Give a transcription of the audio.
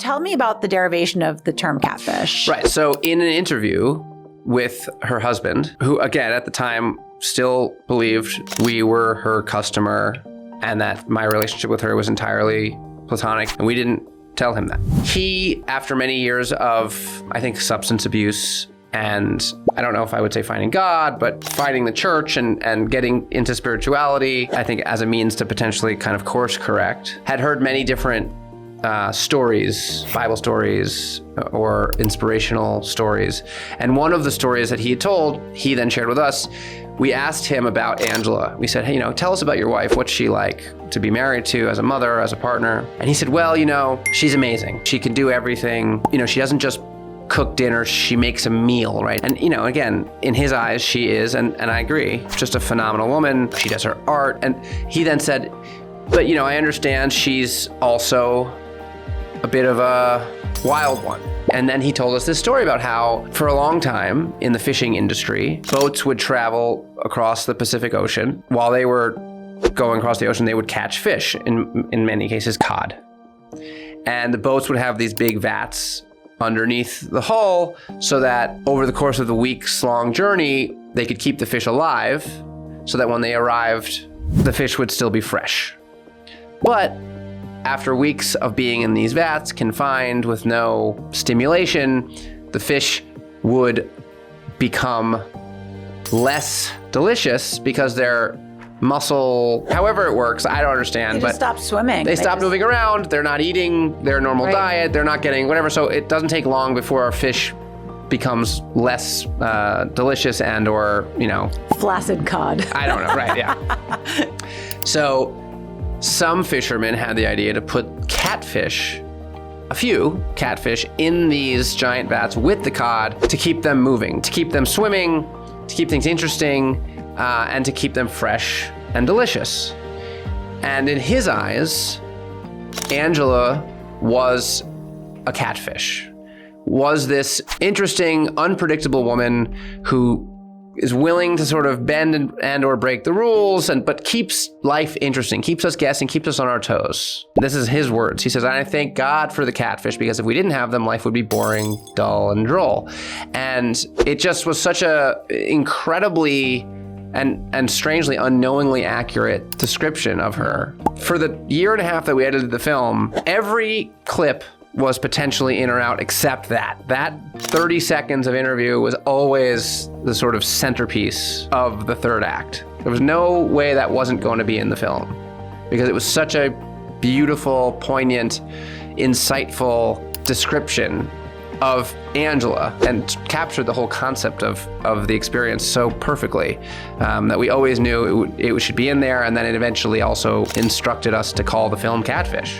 tell me about the derivation of the term catfish. Right. So in an interview with her husband, who again at the time still believed we were her customer and that my relationship with her was entirely platonic, and we didn't tell him that. He, after many years of, I think, substance abuse, and I don't know if I would say finding God, but finding the church and getting into spirituality, I think as a means to potentially kind of course correct, had heard many different stories, Bible stories or inspirational stories. And one of the stories that he had told, he then shared with us. We asked him about Angela. We said, hey, tell us about your wife. What's she like to be married to, as a mother, as a partner? And he said, well, she's amazing. She can do everything. She doesn't just cook dinner, she makes a meal, right? And, again, in his eyes, she is, and I agree, just a phenomenal woman. She does her art. And he then said, but, I understand she's also a bit of a wild one. And then he told us this story about how for a long time in the fishing industry, boats would travel across the Pacific Ocean. While they were going across the ocean, they would catch fish, in many cases cod. And the boats would have these big vats underneath the hull so that over the course of the weeks-long journey, they could keep the fish alive so that when they arrived, the fish would still be fresh. But after weeks of being in these vats, confined with no stimulation, the fish would become less delicious because their muscle, however it works, I don't understand. They just stop swimming. They stop moving around. They're not eating their normal diet. They're not getting whatever. So it doesn't take long before our fish becomes less delicious and or, flaccid cod. I don't know. Right. Yeah. So some fishermen had the idea to put a few catfish in these giant vats with the cod to keep them moving, to keep them swimming, to keep things interesting, and to keep them fresh and delicious. And in his eyes, Angela was a catfish, was this interesting, unpredictable woman who is willing to sort of bend and or break the rules, but keeps life interesting, keeps us guessing, keeps us on our toes. This is his words. He says, I thank God for the catfish, because if we didn't have them, life would be boring, dull, and droll. And it just was such a incredibly and strangely unknowingly accurate description of her. For the year and a half that we edited the film, every clip was potentially in or out except that. That 30 seconds of interview was always the sort of centerpiece of the third act. There was no way that wasn't going to be in the film because it was such a beautiful, poignant, insightful description of Angela and captured the whole concept of the experience so perfectly that we always knew it should be in there, and then it eventually also instructed us to call the film Catfish.